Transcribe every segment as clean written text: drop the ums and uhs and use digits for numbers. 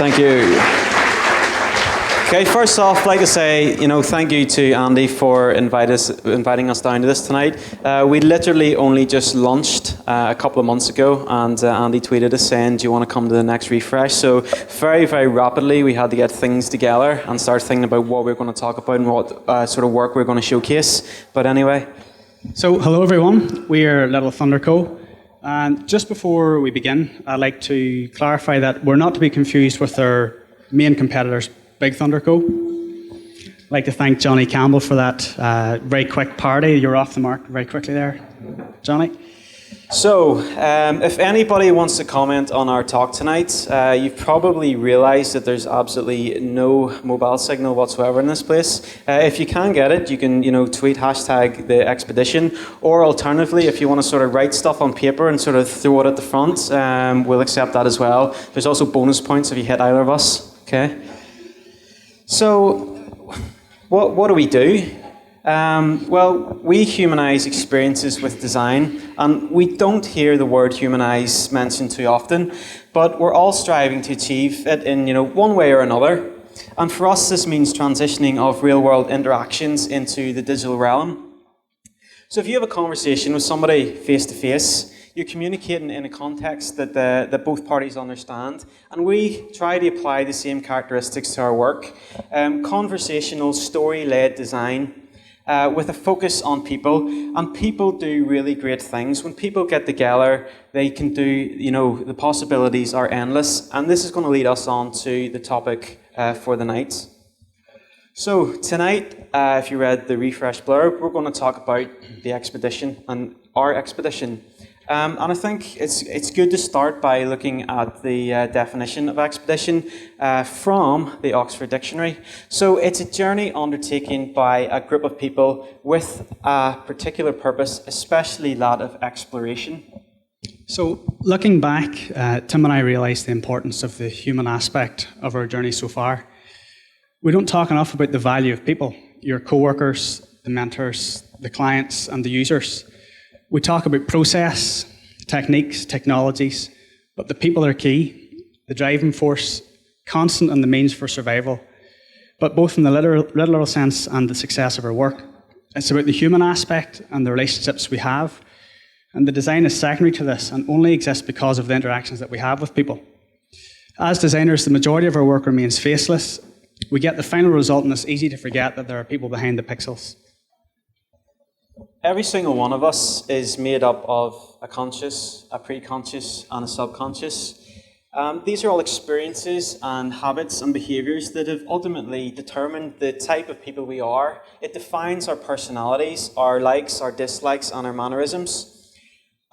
Thank you. Okay, first off, I'd like to say, thank you to Andy for inviting us down to this tonight. We literally only just launched a couple of months ago, and Andy tweeted us saying, do you want to come to the next refresh? So very, very rapidly, we had to get things together and start thinking about what we're going to talk about and what sort of work we're going to showcase. But anyway. So, hello everyone. We are Little Thunder Co. And just before we begin, I'd like to clarify that we're not to be confused with our main competitors, Big Thunder Co. I'd like to thank Johnny Campbell for that very quick party. You're off the mark very quickly there, Johnny. So, if anybody wants to comment on our talk tonight, you've probably realised that there's absolutely no mobile signal whatsoever in this place. If you can get it, you can, tweet hashtag the expedition, or alternatively, if you want to sort of write stuff on paper and sort of throw it at the front, we'll accept that as well. There's also bonus points if you hit either of us. Okay. So, what do we do? Well, we humanise experiences with design, and we don't hear the word humanise mentioned too often, but we're all striving to achieve it in, one way or another. And for us, this means transitioning of real-world interactions into the digital realm. So if you have a conversation with somebody face-to-face, you're communicating in a context that both parties understand, and we try to apply the same characteristics to our work. Conversational, story-led design with a focus on people, and people do really great things. When people get together, they can do, the possibilities are endless, and this is going to lead us on to the topic for the night. So tonight, if you read the refresh blurb, we're going to talk about the expedition and our expedition. And I think it's good to start by looking at the definition of expedition from the Oxford Dictionary. So it's a journey undertaken by a group of people with a particular purpose, especially that of exploration. So looking back, Tim and I realised the importance of the human aspect of our journey so far. We don't talk enough about the value of people, your co-workers, the mentors, the clients and the users. We talk about process, techniques, technologies, but the people are key, the driving force, constant and the means for survival, but both in the literal sense and the success of our work. It's about the human aspect and the relationships we have, and the design is secondary to this and only exists because of the interactions that we have with people. As designers, the majority of our work remains faceless. We get the final result and it's easy to forget that there are people behind the pixels. Every single one of us is made up of a conscious, a pre-conscious, and a subconscious. These are all experiences and habits and behaviours that have ultimately determined the type of people we are. It defines our personalities, our likes, our dislikes, and our mannerisms.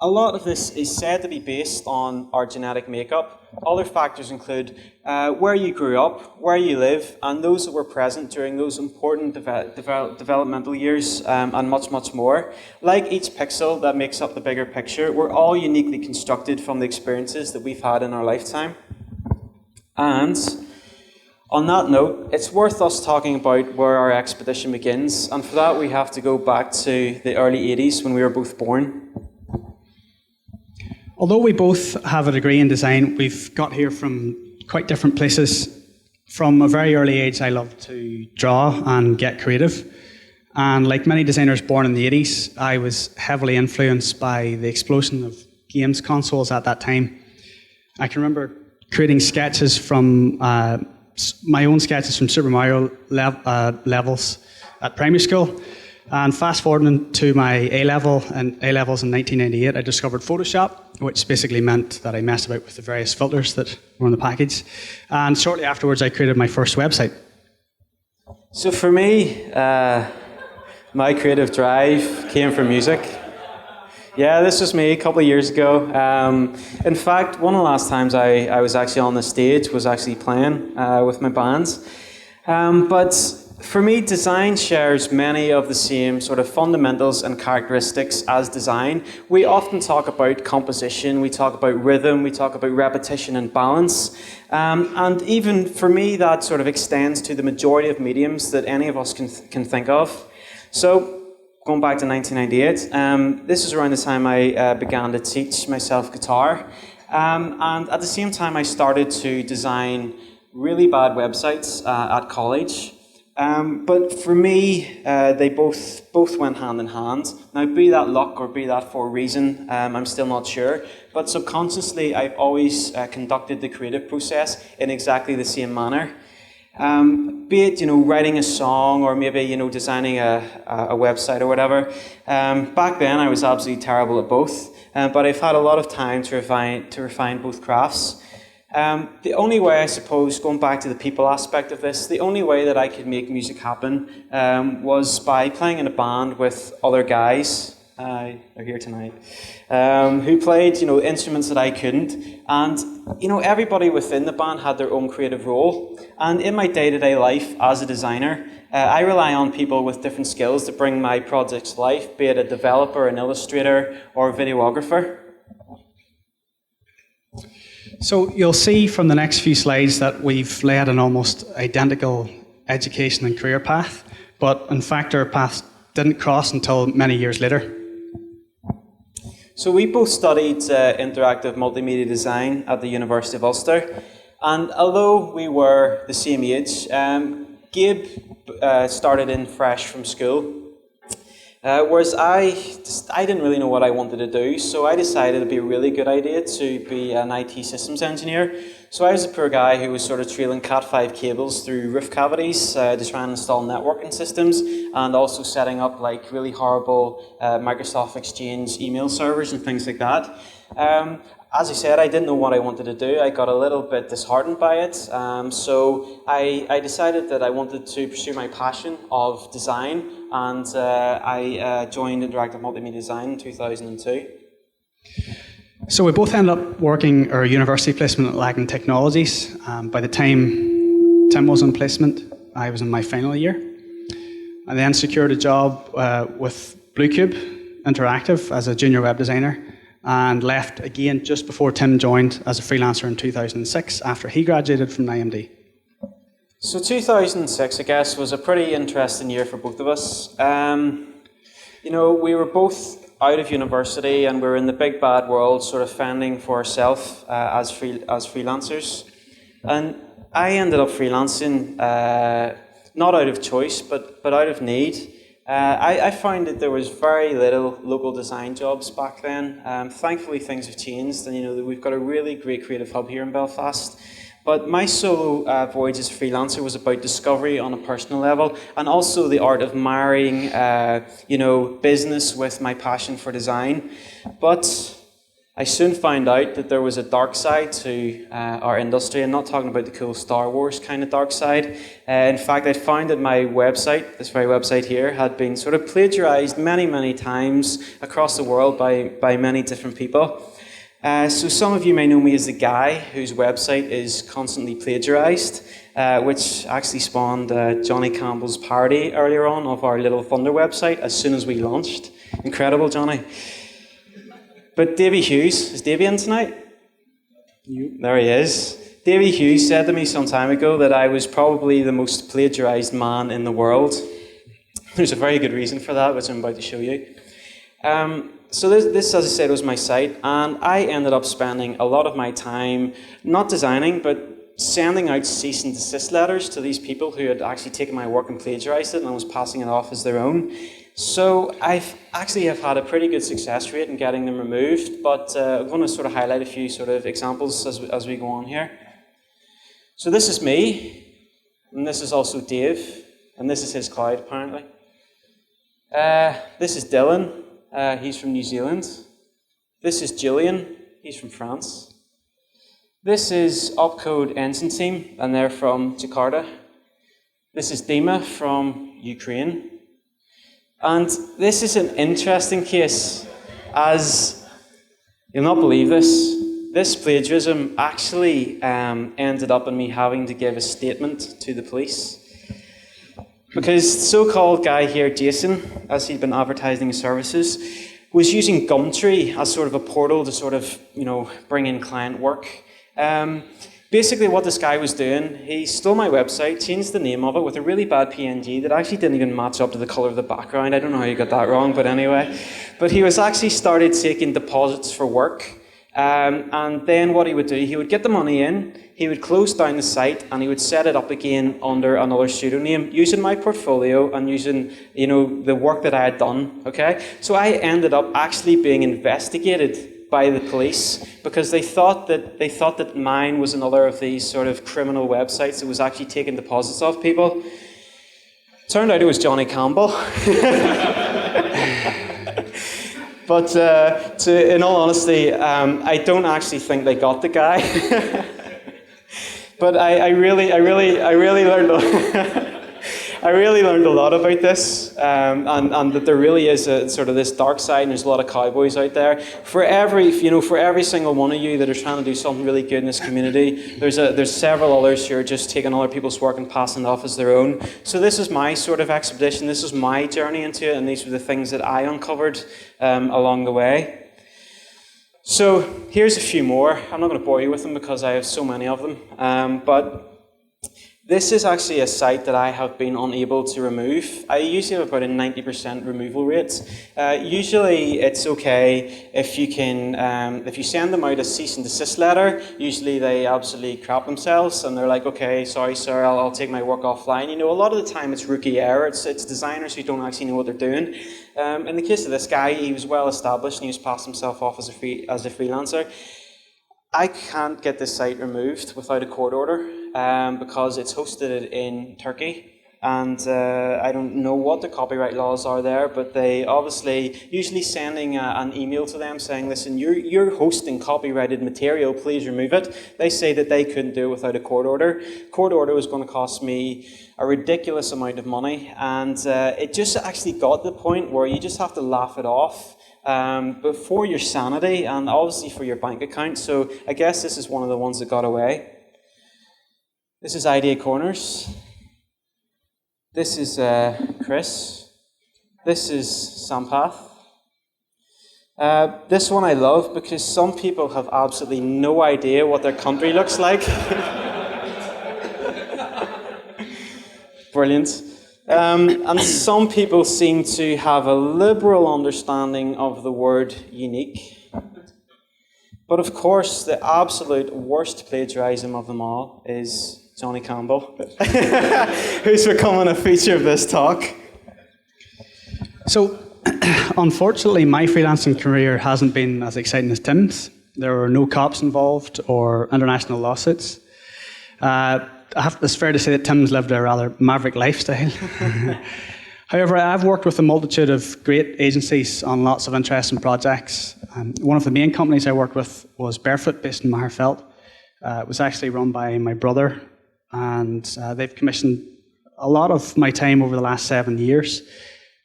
A lot of this is said to be based on our genetic makeup. Other factors include where you grew up, where you live, and those that were present during those important developmental years, and much, much more. Like each pixel that makes up the bigger picture, we're all uniquely constructed from the experiences that we've had in our lifetime. And on that note, it's worth us talking about where our expedition begins, and for that we have to go back to the early 80s when we were both born. Although we both have a degree in design, we've got here from quite different places. From a very early age, I loved to draw and get creative. And like many designers born in the 80s, I was heavily influenced by the explosion of games consoles at that time. I can remember creating sketches from, my own sketches from Super Mario levels at primary school. And fast forwarding to my A-levels in 1998, I discovered Photoshop, which basically meant that I messed about with the various filters that were on the package. And shortly afterwards, I created my first website. So for me, my creative drive came from music. Yeah, this was me a couple of years ago. In fact, one of the last times I was actually on the stage was actually playing with my bands. But for me, design shares many of the same sort of fundamentals and characteristics as design. We often talk about composition, we talk about rhythm, we talk about repetition and balance. And even for me, that sort of extends to the majority of mediums that any of us can think of. So, going back to 1998, this is around the time I began to teach myself guitar. And at the same time, I started to design really bad websites at college. But for me, they both went hand in hand. Now, be that luck or be that for a reason, I'm still not sure. But subconsciously, I've always conducted the creative process in exactly the same manner. Be it, writing a song or maybe, designing a website or whatever. Back then, I was absolutely terrible at both. But I've had a lot of time to refine both crafts. The only way, I suppose, going back to the people aspect of this, the only way that I could make music happen was by playing in a band with other guys. They're here tonight. Who played, instruments that I couldn't, and everybody within the band had their own creative role. And in my day-to-day life as a designer, I rely on people with different skills to bring my projects to life, be it a developer, an illustrator, or a videographer. So you'll see from the next few slides that we've led an almost identical education and career path, but in fact our paths didn't cross until many years later. So we both studied interactive multimedia design at the University of Ulster, and although we were the same age, Gabe started in fresh from school, whereas I didn't really know what I wanted to do, so I decided it'd be a really good idea to be an IT systems engineer. So I was a poor guy who was sort of trailing Cat5 cables through roof cavities to try and install networking systems, and also setting up like really horrible Microsoft Exchange email servers and things like that. As I said, I didn't know what I wanted to do. I got a little bit disheartened by it, so I decided that I wanted to pursue my passion of design, and I joined Interactive Multimedia Design in 2002. So we both ended up working our university placement at Lagan Technologies. By the time Tim was on placement, I was in my final year. I then secured a job with Bluecube Interactive as a junior web designer, and left again just before Tim joined as a freelancer in 2006 after he graduated from IMD. So 2006, I guess, was a pretty interesting year for both of us. We were both out of university and we were in the big bad world sort of fending for ourselves as freelancers. And I ended up freelancing, not out of choice, but out of need. I found that there was very little local design jobs back then. Thankfully, things have changed, and we've got a really great creative hub here in Belfast. But my solo voyage as a freelancer was about discovery on a personal level, and also the art of marrying, business with my passion for design. But I soon found out that there was a dark side to our industry. I'm not talking about the cool Star Wars kind of dark side. In fact, I found that my website, this very website here, had been sort of plagiarized many, many times across the world by many different people. So some of you may know me as the guy whose website is constantly plagiarized, which actually spawned Johnny Campbell's parody earlier on of our Little Thunder website as soon as we launched. Incredible, Johnny. But Davy Hughes, is Davy in tonight? There he is. Davy Hughes said to me some time ago that I was probably the most plagiarized man in the world. There's a very good reason for that, which I'm about to show you. So this, as I said, was my site, and I ended up spending a lot of my time not designing, but sending out cease and desist letters to these people who had actually taken my work and plagiarized it and was passing it off as their own. So I've actually have had a pretty good success rate in getting them removed, but I'm going to sort of highlight a few sort of examples as we go on here. So this is me, and this is also Dave, and this is his cloud apparently. This is Dylan, he's from New Zealand. This is Julian, he's from France. This is Opcode Engine Team, and they're from Jakarta. This is Dima from Ukraine. And this is an interesting case, as you'll not believe this. This plagiarism actually ended up in me having to give a statement to the police. Because the so-called guy here, Jason, as he'd been advertising his services, was using Gumtree as sort of a portal to sort of, bring in client work. Basically what this guy was doing, he stole my website, changed the name of it with a really bad PNG that actually didn't even match up to the colour of the background. I don't know how you got that wrong, but anyway. But he was actually started taking deposits for work. And then what he would do, he would get the money in, he would close down the site, and he would set it up again under another pseudonym, using my portfolio and using, the work that I had done. Okay, so I ended up actually being investigated by the police because they thought that mine was another of these sort of criminal websites that was actually taking deposits off people. Turned out it was Johnny Campbell. But in all honesty, I don't actually think they got the guy. But I really learned. I really learned a lot about this, and that there really is a sort of this dark side, and there's a lot of cowboys out there. For every single one of you that are trying to do something really good in this community, there's several others who are just taking other people's work and passing it off as their own. So this is my sort of expedition. This is my journey into it, and these were the things that I uncovered along the way. So here's a few more. I'm not going to bore you with them because I have so many of them, but this is actually a site that I have been unable to remove. I usually have about a 90% removal rate. Usually it's okay if you send them out a cease and desist letter. Usually they absolutely crap themselves and they're like, okay, sorry sir, I'll take my work offline. A lot of the time it's rookie error. It's designers who don't actually know what they're doing. In the case of this guy, he was well established and he was passed himself off as a freelancer. I can't get this site removed without a court order because it's hosted in Turkey, and I don't know what the copyright laws are there, but they obviously, usually sending an email to them saying, listen, you're hosting copyrighted material, please remove it. They say that they couldn't do it without a court order. Court order was going to cost me a ridiculous amount of money, and it just actually got to the point where you just have to laugh it off. But for your sanity and obviously for your bank account. So I guess this is one of the ones that got away. This is Idea Corners. This is Chris. This is Sampath. This one I love because some people have absolutely no idea what their country looks like. Brilliant. And some people seem to have a liberal understanding of the word unique. But of course, the absolute worst plagiarism of them all is Johnny Campbell, who's becoming a feature of this talk. So, unfortunately, my freelancing career hasn't been as exciting as Tim's. There were no cops involved or international lawsuits. It's fair to say that Tim's lived a rather maverick lifestyle. However, I've worked with a multitude of great agencies on lots of interesting projects. One of the main companies I worked with was Barefoot, based in Maherfeld. It was actually run by my brother, and they've commissioned a lot of my time over the last 7 years.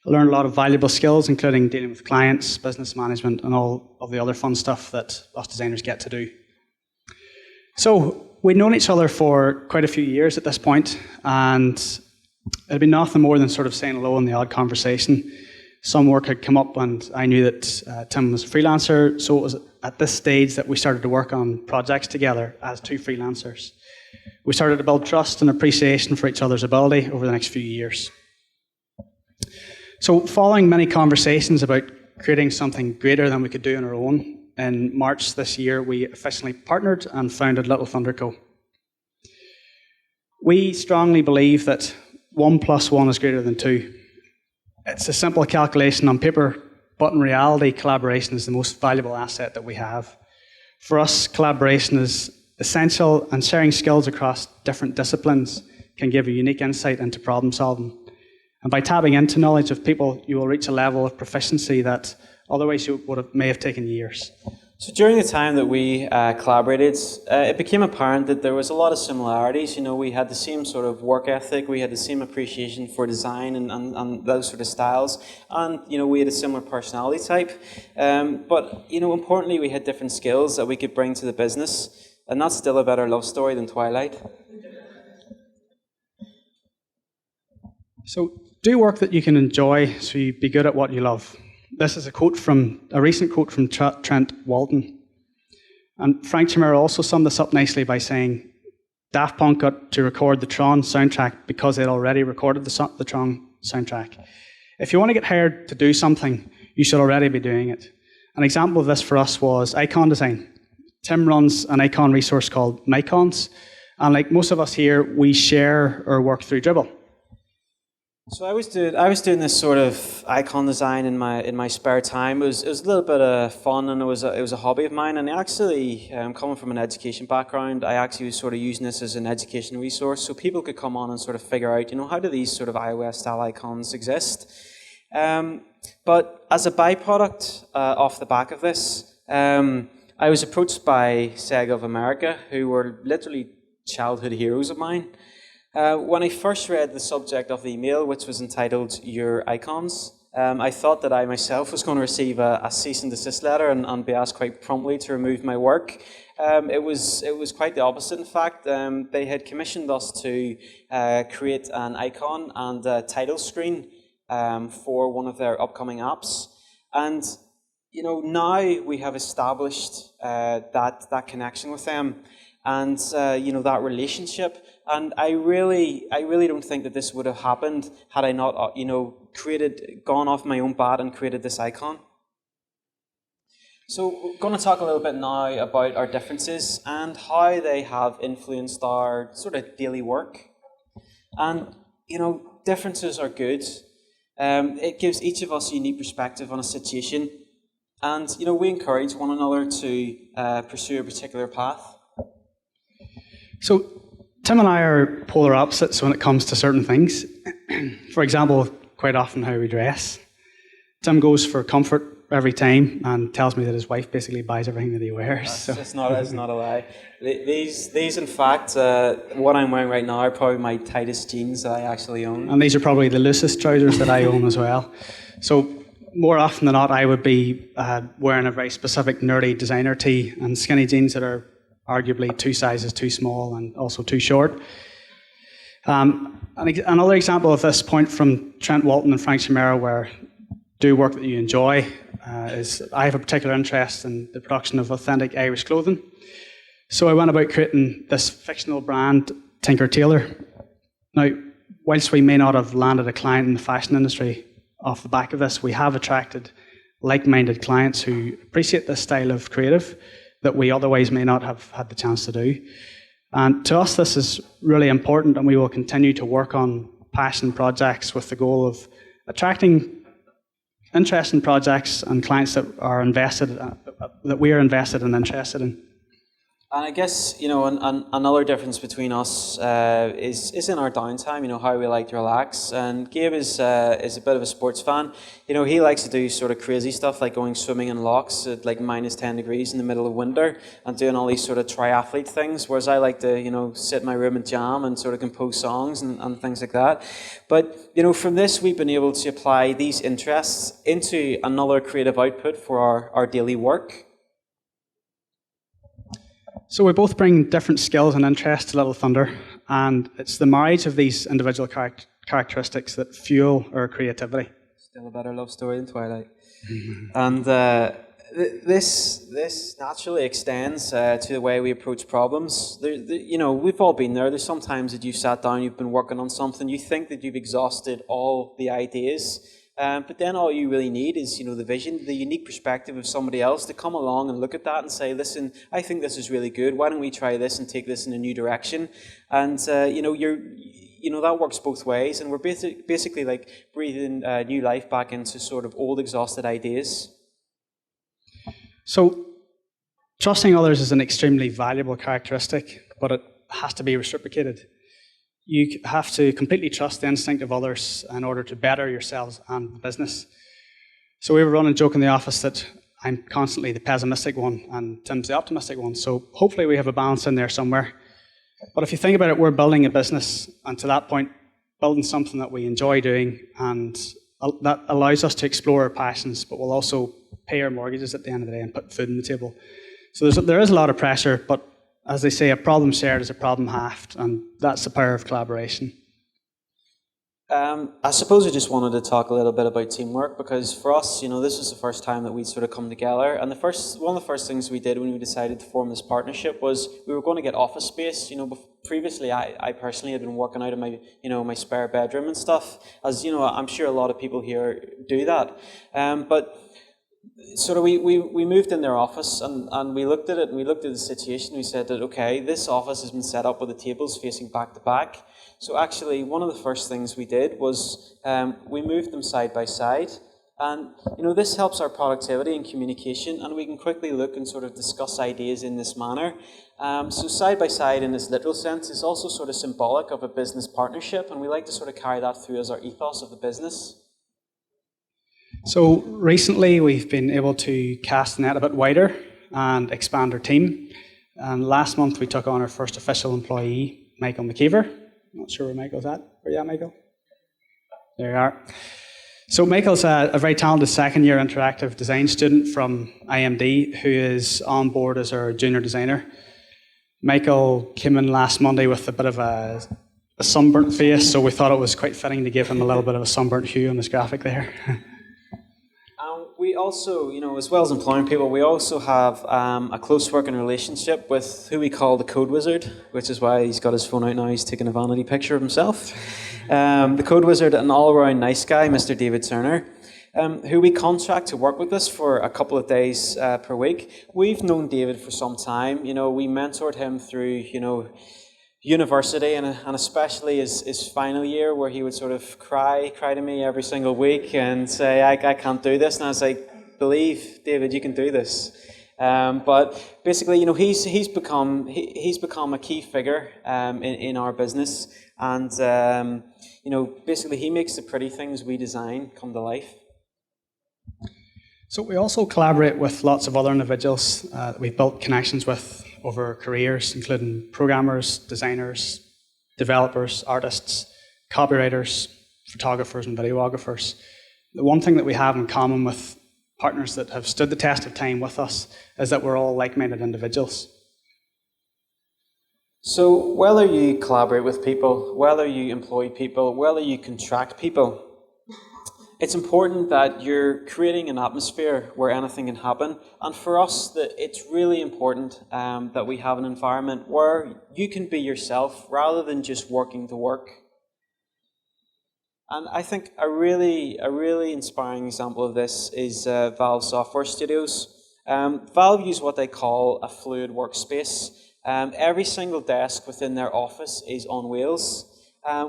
I learned a lot of valuable skills, including dealing with clients, business management, and all of the other fun stuff that us designers get to do. So, we'd known each other for quite a few years at this point, and it had been nothing more than sort of saying hello in the odd conversation. Some work had come up, and I knew that Tim was a freelancer, so it was at this stage that we started to work on projects together as two freelancers. We started to build trust and appreciation for each other's ability over the next few years. So, following many conversations about creating something greater than we could do on our own, in March this year, we officially partnered and founded Little Thunder Co. We strongly believe that 1 + 1 is greater than 2. It's a simple calculation on paper, but in reality, collaboration is the most valuable asset that we have. For us, collaboration is essential, and sharing skills across different disciplines can give a unique insight into problem solving. And by tapping into knowledge of people, you will reach a level of proficiency that otherwise you may have taken years. So during the time that we collaborated, it became apparent that there was a lot of similarities. We had the same sort of work ethic, we had the same appreciation for design and those sort of styles, and we had a similar personality type. But importantly, we had different skills that we could bring to the business, and that's still a better love story than Twilight. So do work that you can enjoy, so you be good at what you love. This is a recent quote from Trent Walton. And Frank Chimera also summed this up nicely by saying, Daft Punk got to record the Tron soundtrack because they'd already recorded the Tron soundtrack. If you want to get hired to do something, you should already be doing it. An example of this for us was icon design. Tim runs an icon resource called Icons, and like most of us here, we share our work through Dribble. So I was doing this sort of icon design in my spare time. It was a little bit of fun, and it was a hobby of mine. And actually, coming from an education background, I actually was sort of using this as an education resource, so people could come on and sort of figure out, how do these sort of iOS style icons exist. But as a byproduct off the back of this, I was approached by Sega of America, who were literally childhood heroes of mine. When I first read the subject of the email, which was entitled Your Icons, I thought that I myself was going to receive a cease and desist letter and be asked quite promptly to remove my work. It was quite the opposite, in fact. They had commissioned us to create an icon and a title screen for one of their upcoming apps. And now we have established that connection with them, and that relationship. And I really don't think that this would have happened had I not, gone off my own bat and created this icon. So we're going to talk a little bit now about our differences and how they have influenced our sort of daily work. And differences are good. It gives each of us a unique perspective on a situation, and we encourage one another to pursue a particular path. So Tim and I are polar opposites when it comes to certain things. For example, quite often how we dress. Tim goes for comfort every time and tells me that his wife basically buys everything that he wears. It's not a lie. These in fact, what I'm wearing right now are probably my tightest jeans that I actually own. And these are probably the loosest trousers that I own as well. So more often than not, I would be wearing a very specific nerdy designer tee and skinny jeans that are arguably 2 sizes too small and also too short. Another example of this point from Trent Walton and Frank Chimera, where do work that you enjoy, is I have a particular interest in the production of authentic Irish clothing. So I went about creating this fictional brand, Tinker Tailor. Now, whilst we may not have landed a client in the fashion industry off the back of this, we have attracted like-minded clients who appreciate this style of creative that we otherwise may not have had the chance to do. And to us, this is really important, and we will continue to work on passion projects with the goal of attracting interesting projects and clients that are invested, that we are invested and interested in. And I guess, another difference between us is in our downtime, how we like to relax. And Gabe is a bit of a sports fan. He likes to do sort of crazy stuff like going swimming in locks at like minus 10 degrees in the middle of winter and doing all these sort of triathlete things, whereas I like to, sit in my room and jam and sort of compose songs and things like that. But, from this, we've been able to apply these interests into another creative output for our daily work. So we both bring different skills and interests to Little Thunder, and it's the marriage of these individual characteristics that fuel our creativity. Still a better love story than Twilight. And this naturally extends to the way we approach problems. We've all been there. There's sometimes that you've sat down, you've been working on something, you think that you've exhausted all the ideas, but then all you really need is, the vision, the unique perspective of somebody else to come along and look at that and say, listen, I think this is really good. Why don't we try this and take this in a new direction? And, that works both ways. And we're basically like breathing new life back into sort of old, exhausted ideas. So trusting others is an extremely valuable characteristic, but it has to be reciprocated. You have to completely trust the instinct of others in order to better yourselves and the business. So we were running a joke in the office that I'm constantly the pessimistic one and Tim's the optimistic one. So hopefully we have a balance in there somewhere. But if you think about it, we're building a business, and to that point, building something that we enjoy doing, and that allows us to explore our passions, but we'll also pay our mortgages at the end of the day and put food on the table. So there is a lot of pressure, but as they say, a problem shared is a problem halved, and that's the power of collaboration. I suppose I just wanted to talk a little bit about teamwork, because for us, this was the first time that we'd sort of come together. And one of the first things we did when we decided to form this partnership was we were going to get office space. Previously, I personally had been working out of my, my spare bedroom and stuff, as I'm sure a lot of people here do that. But sort of we moved in their office and we looked at it and we looked at the situation. We said that, okay, this office has been set up with the tables facing back to back. So actually, one of the first things we did was we moved them side by side. And, this helps our productivity and communication, and we can quickly look and sort of discuss ideas in this manner. So side by side in this literal sense is also sort of symbolic of a business partnership, and we like to sort of carry that through as our ethos of the business. So recently we've been able to cast the net a bit wider and expand our team. And last month we took on our first official employee, Michael McKeever. Not sure where Michael's at. Where are you at, Michael? There you are. So Michael's a very talented second-year interactive design student from IMD who is on board as our junior designer. Michael came in last Monday with a bit of a sunburnt face, so we thought it was quite fitting to give him a little bit of a sunburnt hue on his graphic there. We also, as well as employing people, we also have a close working relationship with who we call the Code Wizard, which is why he's got his phone out now. He's taking a vanity picture of himself. The Code Wizard, an all-around nice guy, Mr. David Turner, who we contract to work with us for a couple of days per week. We've known David for some time. We mentored him through, university and especially his final year, where he would sort of cry to me every single week and say, I can't do this. And I was like, believe, David, you can do this. But basically, he's become a key figure in our business, and basically he makes the pretty things we design come to life. So we also collaborate with lots of other individuals that we've built connections with over our careers, including programmers, designers, developers, artists, copywriters, photographers, and videographers. The one thing that we have in common with partners that have stood the test of time with us is that we're all like-minded individuals. So whether you collaborate with people, whether you employ people, whether you contract people, it's important that you're creating an atmosphere where anything can happen. And for us, it's really important that we have an environment where you can be yourself rather than just working to work. And I think a really inspiring example of this is Valve Software Studios. Valve use what they call a fluid workspace. Every single desk within their office is on wheels,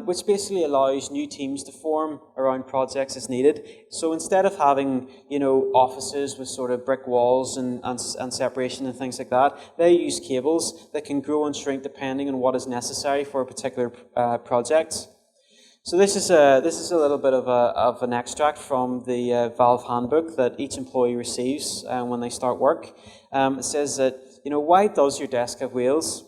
which basically allows new teams to form around projects as needed. So instead of having, offices with sort of brick walls and separation and things like that, they use cables that can grow and shrink depending on what is necessary for a particular project. So this is a little bit of an extract from the Valve handbook that each employee receives when they start work. It says that, why does your desk have wheels?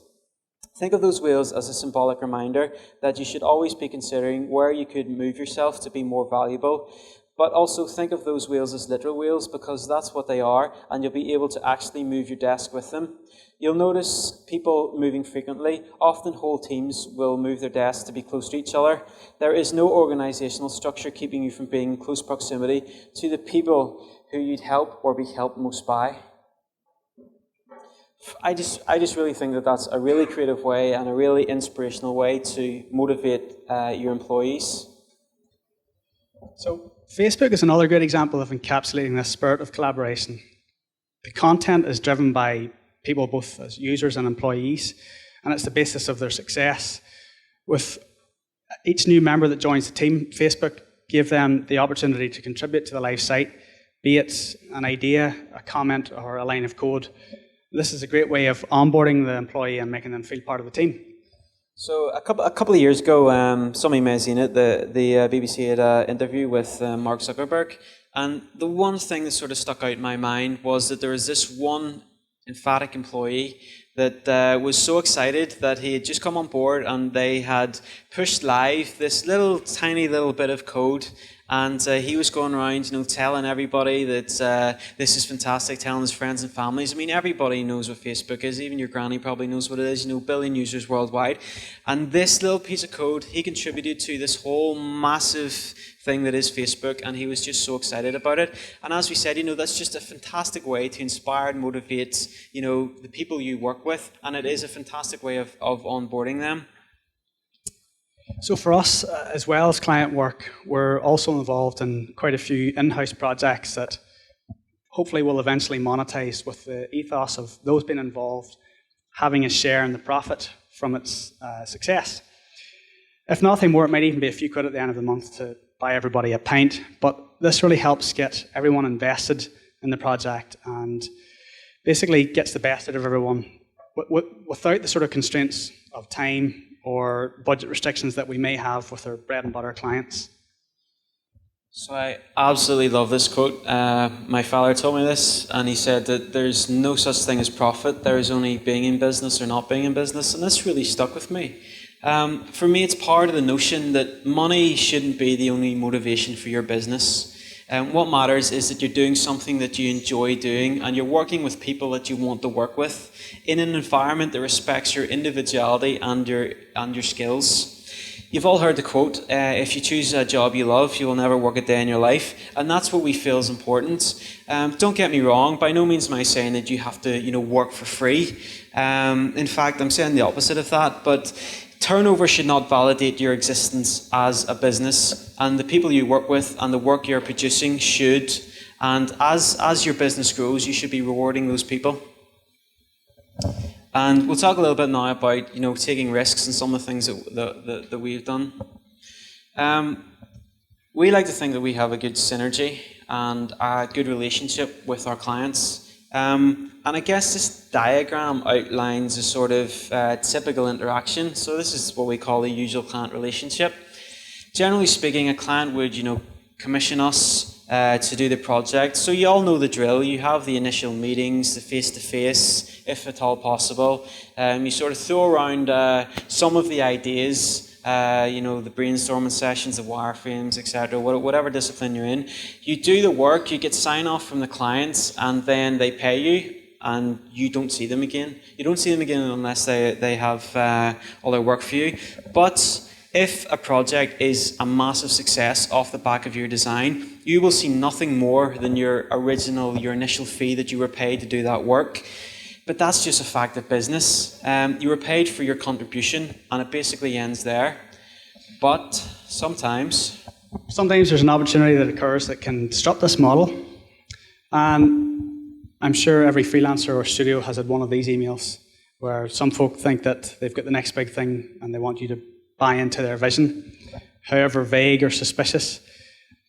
Think of those wheels as a symbolic reminder that you should always be considering where you could move yourself to be more valuable. But also think of those wheels as literal wheels, because that's what they are, and you'll be able to actually move your desk with them. You'll notice people moving frequently. Often whole teams will move their desks to be close to each other. There is no organizational structure keeping you from being in close proximity to the people who you'd help or be helped most by. I just really think that that's a really creative way and a really inspirational way to motivate your employees. So Facebook is another good example of encapsulating this spirit of collaboration. The content is driven by people both as users and employees, and it's the basis of their success. With each new member that joins the team, Facebook gave them the opportunity to contribute to the live site, be it an idea, a comment, or a line of code. This is a great way of onboarding the employee and making them feel part of the team. So a couple of years ago, somebody may have seen it, the BBC had an interview with Mark Zuckerberg, and the one thing that sort of stuck out in my mind was that there was this one emphatic employee that was so excited that he had just come on board and they had pushed live this tiny little bit of code. And he was going around, telling everybody that this is fantastic, telling his friends and families. I mean, everybody knows what Facebook is. Even your granny probably knows what it is. 1 billion users worldwide. And this little piece of code, he contributed to this whole massive thing that is Facebook, and he was just so excited about it. And as we said, that's just a fantastic way to inspire and motivate, the people you work with. And it is a fantastic way of onboarding them. So for us, as well as client work, we're also involved in quite a few in-house projects that hopefully will eventually monetize with the ethos of those being involved having a share in the profit from its success. If nothing more, it might even be a few quid at the end of the month to buy everybody a pint, but this really helps get everyone invested in the project and basically gets the best out of everyone without the sort of constraints of time or budget restrictions that we may have with our bread and butter clients. So I absolutely love this quote. My father told me this, and he said that there's no such thing as profit. There is only being in business or not being in business, and this really stuck with me. For me, it's part of the notion that money shouldn't be the only motivation for your business. What matters is that you're doing something that you enjoy doing, and you're working with people that you want to work with in an environment that respects your individuality and your skills. You've all heard the quote, if you choose a job you love, you will never work a day in your life. And that's what we feel is important. Don't get me wrong, by no means am I saying that you have to work for free. In fact, I'm saying the opposite of that. But turnover should not validate your existence as a business. And the people you work with and the work you're producing should. And as your business grows, you should be rewarding those people. And we'll talk a little bit now about taking risks and some of the things that we've done. We like to think that we have a good synergy and a good relationship with our clients. And I guess this diagram outlines a sort of typical interaction. So this is what we call the usual client relationship. Generally speaking, a client would commission us to do the project. So you all know the drill. You have the initial meetings, the face-to-face, if at all possible. You sort of throw around some of the ideas, the brainstorming sessions, the wireframes, etc., whatever discipline you're in. You do the work, you get sign-off from the clients, and then they pay you, and you don't see them again. You don't see them again unless they have all their work for you. But if a project is a massive success off the back of your design, you will see nothing more than your initial fee that you were paid to do that work. But that's just a fact of business. You were paid for your contribution, and it basically ends there. But sometimes there's an opportunity that occurs that can disrupt this model. And I'm sure every freelancer or studio has had one of these emails where some folk think that they've got the next big thing and they want you to buy into their vision, however vague or suspicious.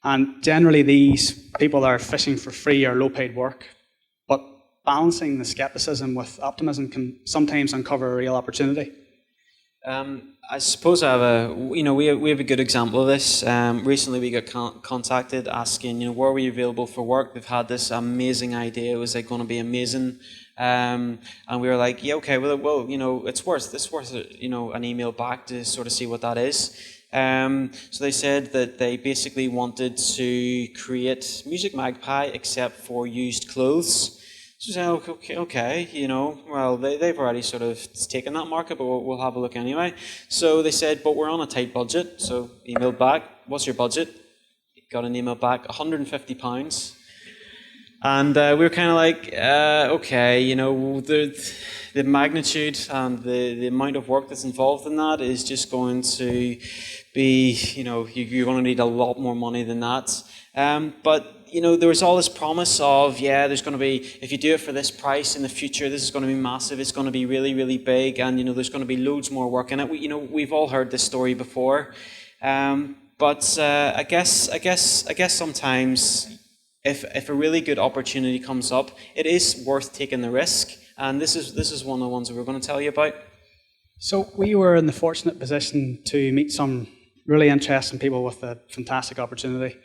And generally these people are fishing for free or low-paid work, but balancing the skepticism with optimism can sometimes uncover a real opportunity. I suppose I have we have a good example of this. Recently we got contacted asking, where were you available for work? They've had this amazing idea. It was going to be amazing. And we were like, yeah, okay, well, it's worth an email back to sort of see what that is. So they said that they basically wanted to create Music Magpie except for used clothes. So I said, okay, well, they've already sort of taken that market, but we'll have a look anyway. So they said, but we're on a tight budget. So emailed back, what's your budget? Got an email back, £150. And we were kind of like, okay, the magnitude and the amount of work that's involved in that is just going to be, you're going to need a lot more money than that. But there was all this promise of, there's going to be, if you do it for this price in the future, this is going to be massive, it's going to be really, really big, and, there's going to be loads more work in it. We've all heard this story before. But I guess sometimes if a really good opportunity comes up, it is worth taking the risk. And this is one of the ones that we're going to tell you about. So we were in the fortunate position to meet some really interesting people with a fantastic opportunity.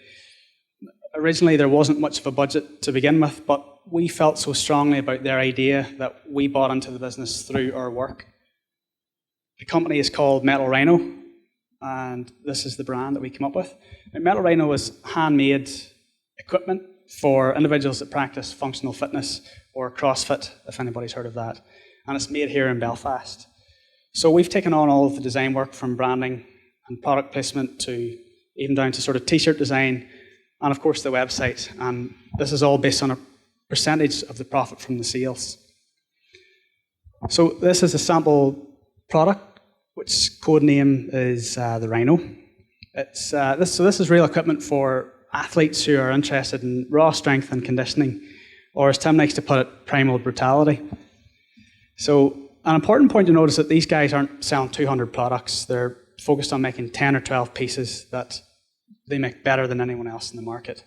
Originally, there wasn't much of a budget to begin with, but we felt so strongly about their idea that we bought into the business through our work. The company is called Metal Rhino, and this is the brand that we came up with. Now, Metal Rhino is handmade equipment for individuals that practice functional fitness or CrossFit, if anybody's heard of that. And it's made here in Belfast. So we've taken on all of the design work from branding and product placement to even down to sort of t-shirt design and of course the website. And this is all based on a percentage of the profit from the sales. So this is a sample product, which code name is the Rhino. This is real equipment for athletes who are interested in raw strength and conditioning, or as Tim likes to put it, primal brutality. So an important point to note is that these guys aren't selling 200 products. They're focused on making 10 or 12 pieces that they make better than anyone else in the market.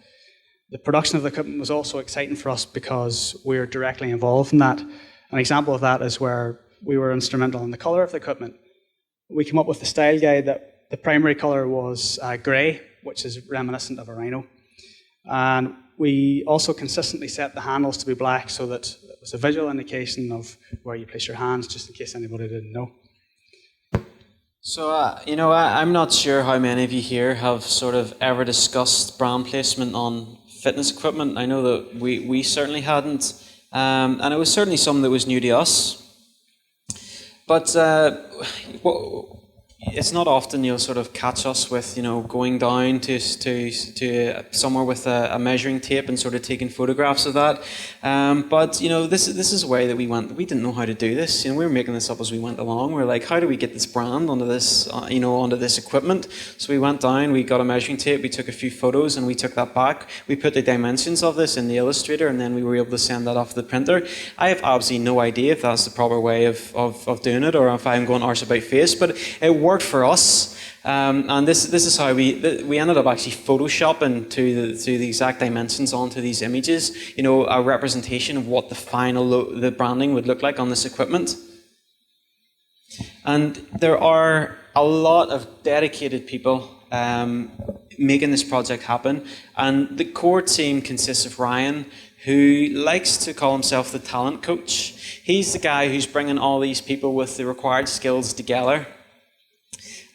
The production of the equipment was also exciting for us because we're directly involved in that. An example of that is where we were instrumental in the colour of the equipment. We came up with the style guide that the primary colour was grey, which is reminiscent of a rhino. And we also consistently set the handles to be black so that it was a visual indication of where you place your hands, just in case anybody didn't know. So, I'm not sure how many of you here have sort of ever discussed brand placement on fitness equipment. I know that we certainly hadn't, and it was certainly something that was new to us. But it's not often you'll sort of catch us with, going down to somewhere with a measuring tape and sort of taking photographs of that. But this is a way that we went. We didn't know how to do this. We were making this up as we went along. We were like, how do we get this brand onto this, onto this equipment? So we went down. We got a measuring tape. We took a few photos and we took that back. We put the dimensions of this in the Illustrator, and then we were able to send that off to the printer. I have absolutely no idea if that's the proper way of doing it, or if I'm going arse about face, but it worked for us, and this is how we ended up actually photoshopping to the exact dimensions onto these images. A representation of what the branding would look like on this equipment. And there are a lot of dedicated people making this project happen, and the core team consists of Ryan, who likes to call himself the talent coach. He's the guy who's bringing all these people with the required skills together.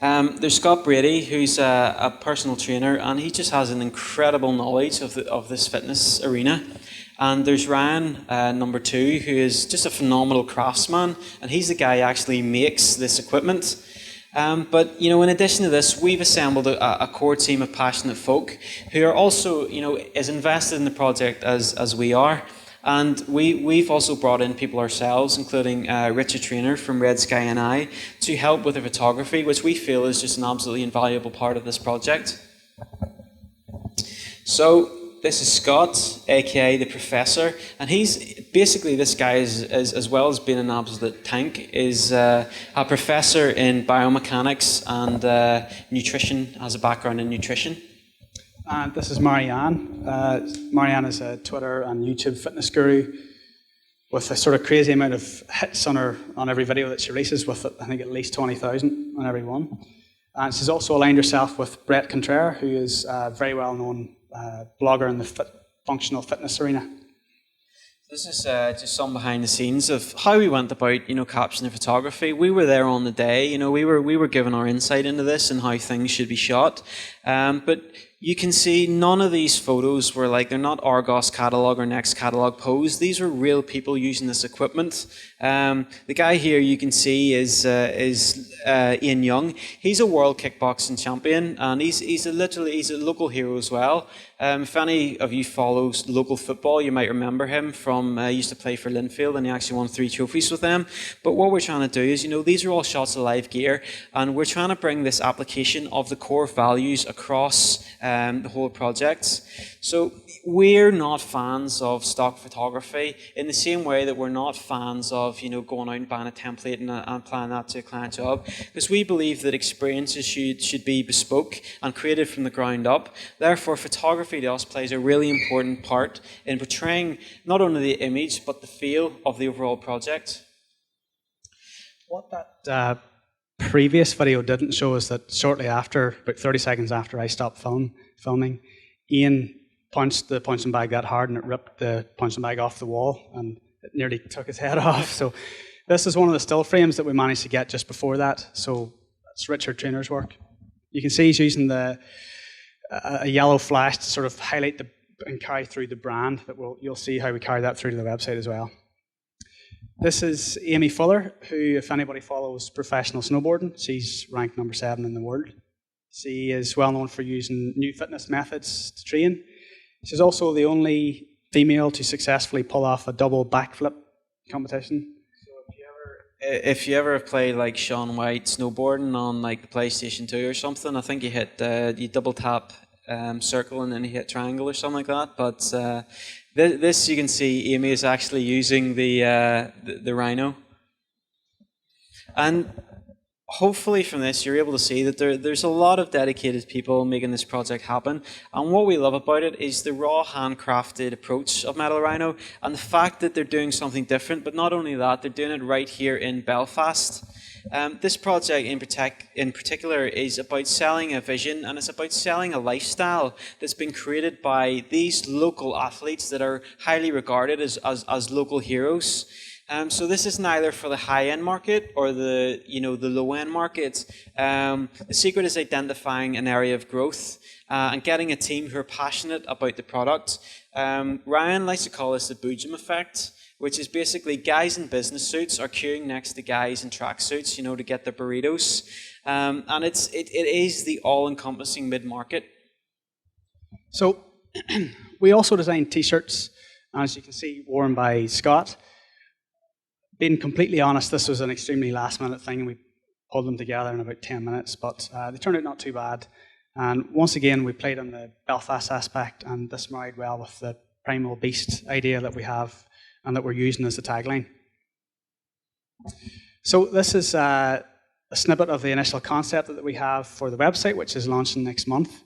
There's Scott Brady, who's a personal trainer, and he just has an incredible knowledge of this fitness arena. And there's Ryan, number 2, who is just a phenomenal craftsman, and he's the guy who actually makes this equipment. But in addition to this, we've assembled a core team of passionate folk who are also, as invested in the project as we are. And we've also brought in people ourselves, including Richard Trainer from Red Sky and I, to help with the photography, which we feel is just an absolutely invaluable part of this project. So this is Scott, aka the Professor, and he's basically, this guy is as well as being an absolute tank, is a professor in biomechanics and nutrition, has a background in nutrition. And this is Marianne. Marianne is a Twitter and YouTube fitness guru with a sort of crazy amount of hits on every video that she releases, with I think at least 20,000 on every one. And she's also aligned herself with Brett Contreras, who is a very well-known blogger in the functional fitness arena. This is just some behind the scenes of how we went about, captioning photography. We were there on the day. We were given our insight into this and how things should be shot. But you can see none of these photos were they're not Argos catalog or Next catalog pose. These were real people using this equipment. The guy here you can see is Ian Young. He's a world kickboxing champion, and he's a local hero as well. If any of you follow local football, you might remember him from, he used to play for Linfield, and he actually won 3 trophies with them. But what we're trying to do is, these are all shots of live gear, and we're trying to bring this application of the core values across the whole project. So we're not fans of stock photography in the same way that we're not fans of going out and buying a template and applying that to a client job, because we believe that experiences should be bespoke and created from the ground up. Therefore, photography to us plays a really important part in portraying not only the image but the feel of the overall project. What that previous video didn't show is that shortly after, about 30 seconds after I stopped filming, Ian punched the punching bag that hard and it ripped the punching bag off the wall and it nearly took his head off. So this is one of the still frames that we managed to get just before that. So that's Richard Trainer's work. You can see he's using a yellow flash to sort of highlight and carry through the brand. You'll see how we carry that through to the website as well. This is Amy Fuller, who, if anybody follows professional snowboarding, she's ranked number 7 in the world. She is well known for using new fitness methods to train. She's also the only female to successfully pull off a double backflip competition. So if you ever have played like Shaun White snowboarding on like the PlayStation 2 or something, I think you double tap circle and then you hit triangle or something like that. But this you can see Amy is actually using the Rhino. And hopefully from this you're able to see that there's a lot of dedicated people making this project happen, and what we love about it is the raw handcrafted approach of Metal Rhino and the fact that they're doing something different, but not only that, they're doing it right here in Belfast. This project in particular is about selling a vision, and it's about selling a lifestyle that's been created by these local athletes that are highly regarded as local heroes. So this is neither for the high-end market or the low-end market. The secret is identifying an area of growth and getting a team who are passionate about the product. Ryan likes to call this the Boojum effect, which is basically guys in business suits are queuing next to guys in tracksuits, to get their burritos. And it is the all-encompassing mid-market. So we also designed T-shirts, as you can see, worn by Scott. Being completely honest, this was an extremely last-minute thing, and we pulled them together in about 10 minutes, but they turned out not too bad. And once again, we played on the Belfast aspect, and this married well with the primal beast idea that we have and that we're using as the tagline. So this is a snippet of the initial concept that we have for the website, which is launching next month.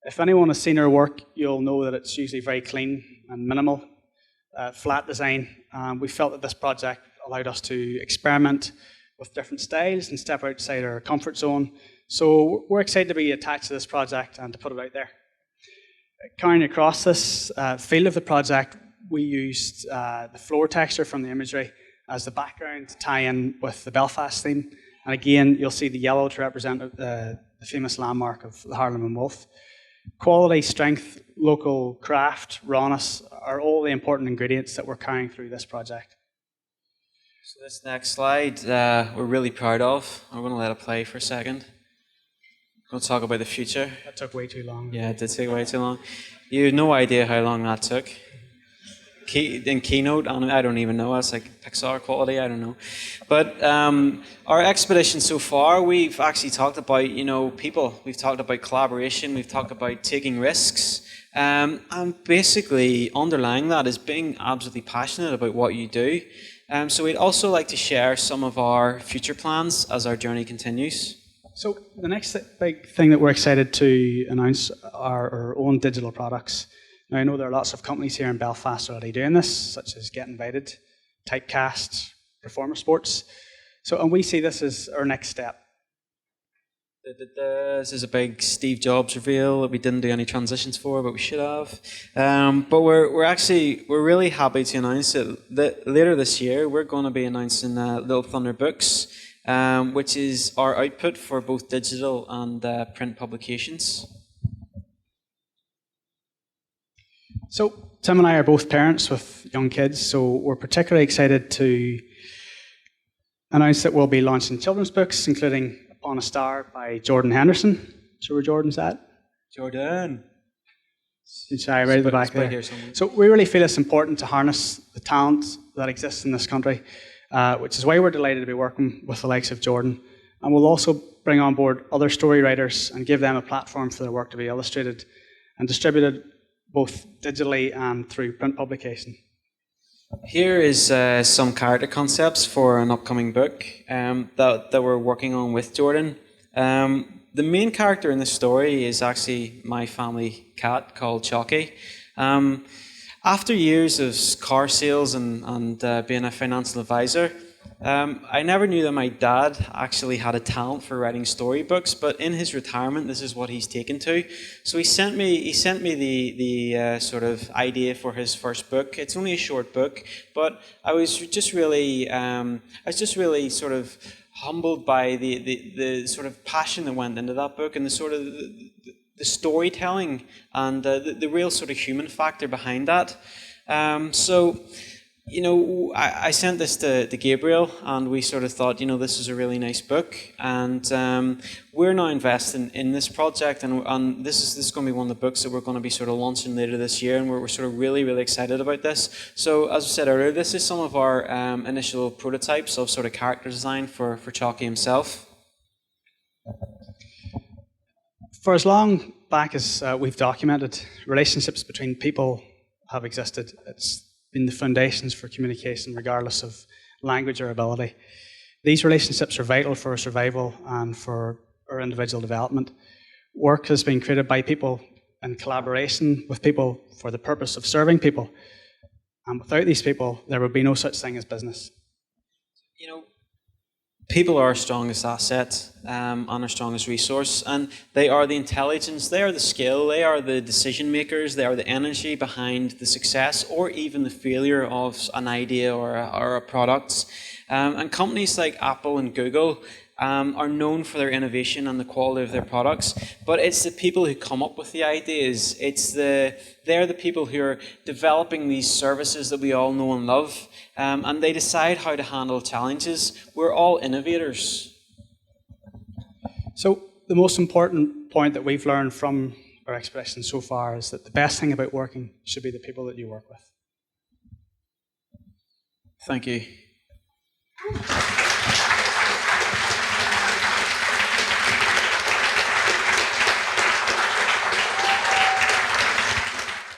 If anyone has seen our work, you'll know that it's usually very clean and minimal, flat design. We felt that this project allowed us to experiment with different styles and step outside our comfort zone. So we're excited to be attached to this project and to put it out there. Carrying across this field of the project, we used the floor texture from the imagery as the background to tie in with the Belfast theme. And again, you'll see the yellow to represent the famous landmark of the Harlem and Wolf. Quality, strength, local craft, rawness are all the important ingredients that we're carrying through this project. So this next slide we're really proud of. I'm going to let it play for a second. I'm going to talk about the future. That took way too long. Yeah, it did take way too long. You have no idea how long that took. In Keynote, I don't even know. It's like Pixar quality, I don't know. But our expedition so far, we've actually talked about, people. We've talked about collaboration. We've talked about taking risks. And basically underlying that is being absolutely passionate about what you do. So we'd also like to share some of our future plans as our journey continues. So the next big thing that we're excited to announce are our own digital products. Now, I know there are lots of companies here in Belfast already doing this, such as Get Invited, Typecast, Performer Sports. And we see this as our next step. This is a big Steve Jobs reveal that we didn't do any transitions for, but we should have. But we're really happy to announce that later this year we're going to be announcing Little Thunder Books, which is our output for both digital and print publications. So Tim and I are both parents with young kids, so we're particularly excited to announce that we'll be launching children's books, including On a Star by Jordan Henderson. So where Jordan's at? Jordan. Sorry, right at the back there. So we really feel it's important to harness the talent that exists in this country, which is why we're delighted to be working with the likes of Jordan. And we'll also bring on board other story writers and give them a platform for their work to be illustrated and distributed both digitally and through print publication. Here is some character concepts for an upcoming book that we're working on with Jordan. The main character in the story is actually my family cat called Chalky. After years of car sales and being a financial advisor, I never knew that my dad actually had a talent for writing storybooks, but in his retirement, this is what he's taken to. So he sent me the sort of idea for his first book. It's only a short book, but I was just really sort of humbled by the sort of passion that went into that book and the sort of the storytelling and the real sort of human factor behind that. I sent this to Gabriel, and we sort of thought, this is a really nice book, and we're now investing in this project, and this is going to be one of the books that we're going to be sort of launching later this year, and we're sort of really, really excited about this. So, as I said earlier, this is some of our initial prototypes of sort of character design for Chalky himself. For as long back as we've documented, relationships between people have existed. It's been the foundations for communication, regardless of language or ability. These relationships are vital for our survival and for our individual development. Work has been created by people in collaboration with people for the purpose of serving people. And without these people, there would be no such thing as business. You know, people are our strongest asset and our strongest resource, and they are the intelligence, they are the skill, they are the decision makers, they are the energy behind the success or even the failure of an idea or a product. And companies like Apple and Google are known for their innovation and the quality of their products, but it's the people who come up with the ideas. They're the people who are developing these services that we all know and love, and they decide how to handle challenges. We're all innovators. So the most important point that we've learned from our expedition so far is that the best thing about working should be the people that you work with. Thank you.